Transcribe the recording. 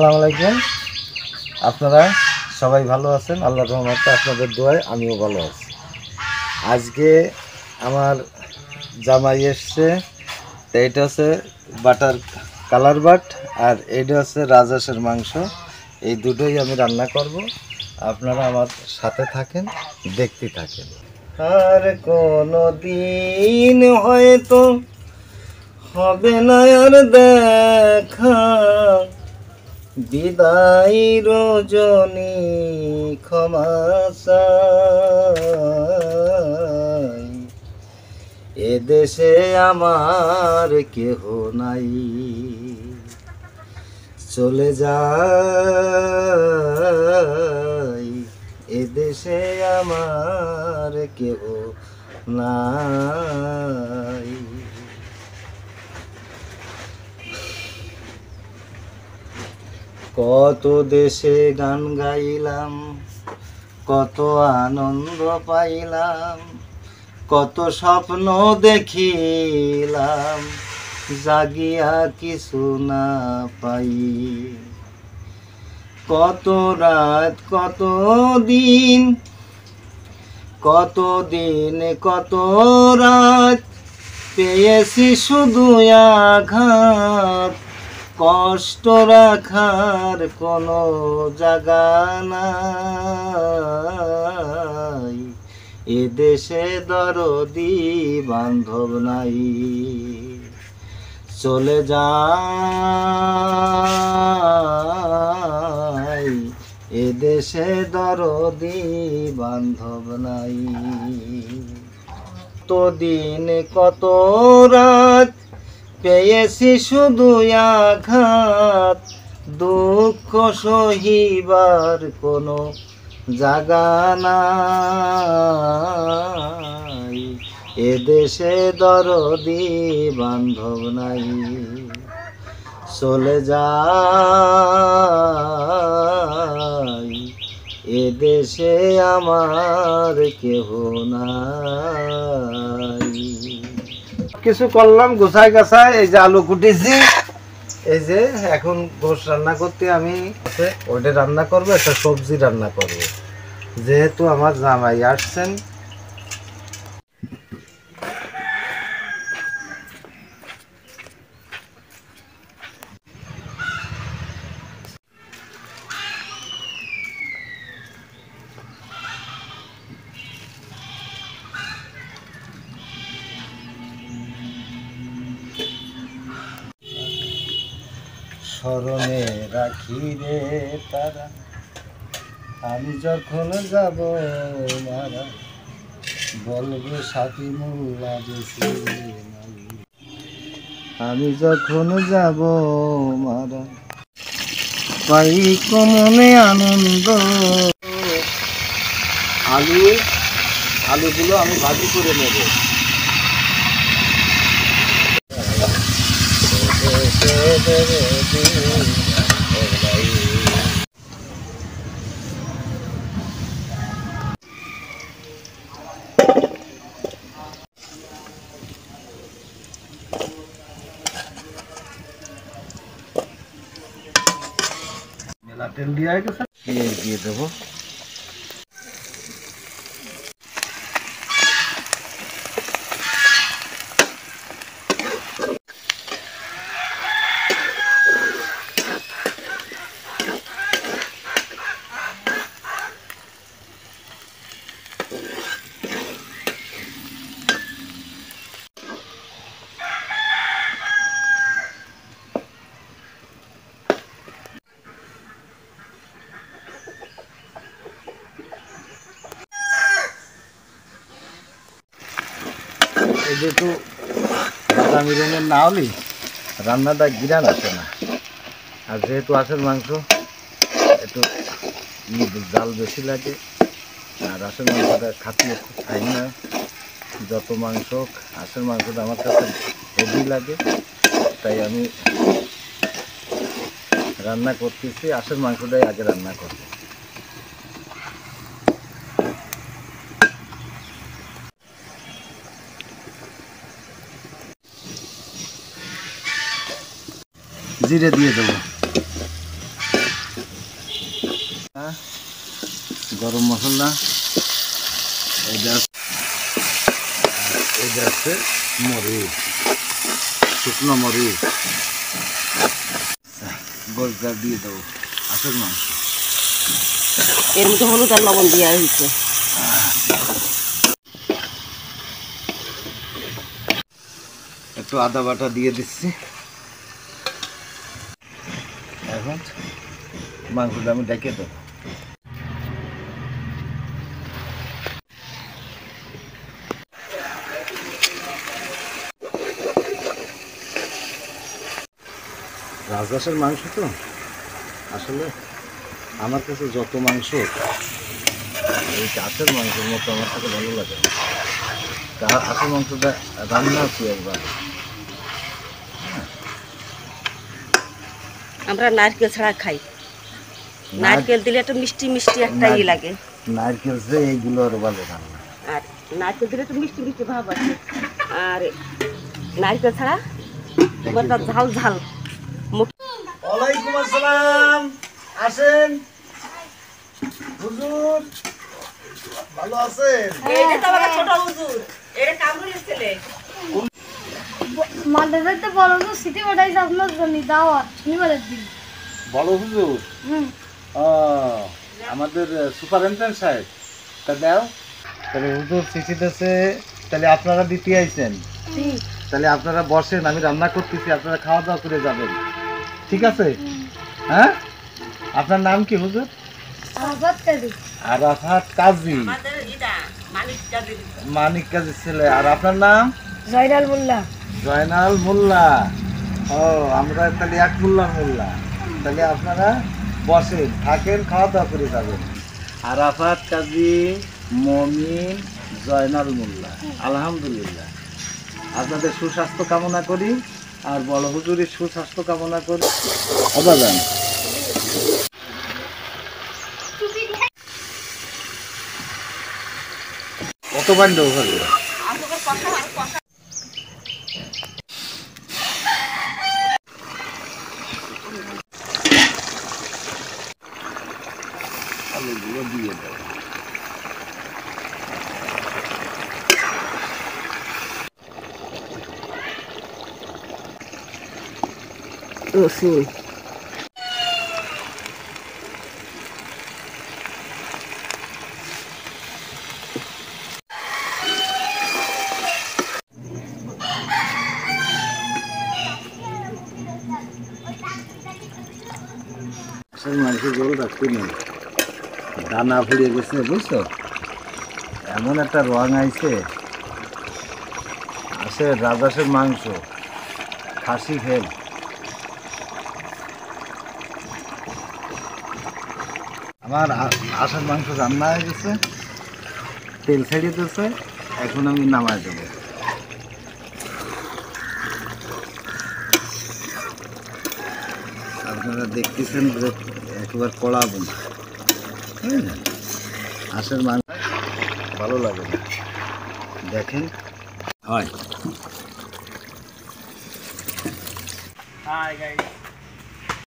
আসসালামু আলাইকুম। আপনারা সবাই ভালো আছেন? আল্লাহর রহমতে আপনাদের দোয়ায় আমিও ভালো আছি। আজকে আমার জামাই এসছে, এইটা হচ্ছে বাটার কালার বাট, আর এইটা হচ্ছে রাজহাঁসের মাংস। এই দুটোই আমি রান্না করব, আপনারা আমার সাথে থাকেন, দেখতে থাকেন। আর কোনো দিন হয়তো হবে না আর দেখা, বিদায় রজনী ক্ষমা চাই। এদেশে আমার কেহ নাই, চলে যাই। এদেশে আমার কেহ নাই। কত দেশে গান গাইলাম, কত আনন্দ পাইলাম, কত স্বপ্ন দেখিলাম, জাগিয়া কিছু না পাই। কত রাত কত দিন, কত দিন কত রাত, পেয়েছি শুধু আঘাত। কষ্ট রাখার কোনো জায়গা নাই, এদেশে দরদি বান্ধব নাই। চলে যাই, এদেশে দরদি বান্ধব নাই। কত দিন কত রাত, পেয়েছি শুধু আঘাত। দুঃখ সহিবার কোনো জায়গা নাই, এদেশে দরদি বান্ধব নাই। চলে যাই, এদেশে আমার কেহ নাই। কিছু করলাম গোছায় গাছায়, এই যে আলু কুটেছি, এই যে এখন গোশ রান্না করতে আমি ওইটা রান্না করবো, একটা সবজি রান্না করব, যেহেতু আমার জামাই আসছেন। স্মরণে রাখি রে তারা, আমি যখন যাব মারা, বলবে সাথী মোল্লা বেশি নাই। আমি যখন যাব মারা, পাই কমনে আনন্দ। আলুগুলো আমি ভাজি করে নেব। মেলা তেল দিয়ে গেছে, দিয়ে দেবো। যেহেতু বাদামি রঙের না হলে রান্নাটা গিরান আসে না, আর যেহেতু হাঁসের মাংস একটু জাল বেশি লাগে, আর হাঁসের মাংসটা খাতিয়ে খুব খাই না। যত মাংস, হাঁসের মাংসটা আমার কাছে হেভি লাগে, তাই আমি রান্না করতেছি, হাঁসের মাংসটাই আগে রান্না করবো। জিরে দিয়ে দেবো। হ্যাঁ, গরম মশলা, এটা হচ্ছে মরিচ, শুকনো মরিচ, গোলটা দিয়ে দেবো। আসল মাংস এর মধ্যে হলুদ আর লবণ দেওয়া হয়েছে। একটু আদা বাটা দিয়ে দিচ্ছি। এখন মাংসটা আমি ডেকে দেবো। রাজহাঁসের মাংস তো আসলে আমার কাছে যত মাংস এই কাছের মাংসের মতো আমার কাছে ভালো লাগে না। আসল মাংসটা রান্না আছি একবার। আমরা নারকেল ছাড়া খাই, নারকেল দিলে একটু মিষ্টি মিষ্টি একটা ই লাগে। নারকেল যে এইগুলোর ভালো রান্না, আর নারকেল দিলে একটু মিষ্টি মিষ্টি ভাব আছে। আর নারকেল ছাড়া একটা ঝাল ঝাল। ওয়ালাইকুম আসসালাম, আসেন হুজুর, ভালো আছেন? এইটা তো আমার ছোট হুজুর, এটা কামরুলের ছেলে। মাদ্রাসাতে বড় হুজুর সিটি পাঠাইছে আপনার জন্য দাওয়াত শনিবারের দিন। বড় হুজুর? ও, আমাদের সুপারিনটেন্ডেন্ট সাহেব। তা দাও, তাহলে হুজুর চিঠি দিয়েছে, তাহলে আপনারা দিতে আইছেন। তাহলে আপনারা বসেন, আমি রান্না করতেছি, আপনারা খাওয়া দাওয়া করে যাবেন, ঠিক আছে? হ্যাঁ, আপনার নাম কি হুজুর? আরাফাত কাজী। আরাফাত কাজী, আমাদের এটা মানিক কাজীর ছেলে। আর আপনার নাম? জয়নাল মোল্লা। জয়নাল মোল্লা। ও, আমরা তাহলে এক মোল্লার মোল্লা। তাহলে আপনারা বসেন, থাকেন, খাওয়া দাওয়া করে যাবেন। আরাফাত কাজী, মমিন, জয়নাল মোল্লা। আলহামদুলিল্লাহ, আপনাদের সুস্বাস্থ্য কামনা করি, আর বড় হুজুরের সুস্বাস্থ্য কামনা করি। অবাদান কত বান্ড ওখানে? আলুগুলো দিয়ে দেবো। রসুন, আসল মাংসের ঝোল রাখতে নেই, দানা ফুরিয়ে গেছে, বুঝছো? এমন একটা রং আইছে। আসে রাজহাঁসের মাংস, খাসি ফেল। আমার আসার মাংস রান্না হয়ে গেছে, তেল ছেড়ে দিয়েছে, এখন আমি নামাই দেবো। আপনারা দেখতেছেন যে একবার কড়াবো না, বুঝলেন? হাঁসের মাংস ভালো লাগে না, দেখেন হয়। Hi guys.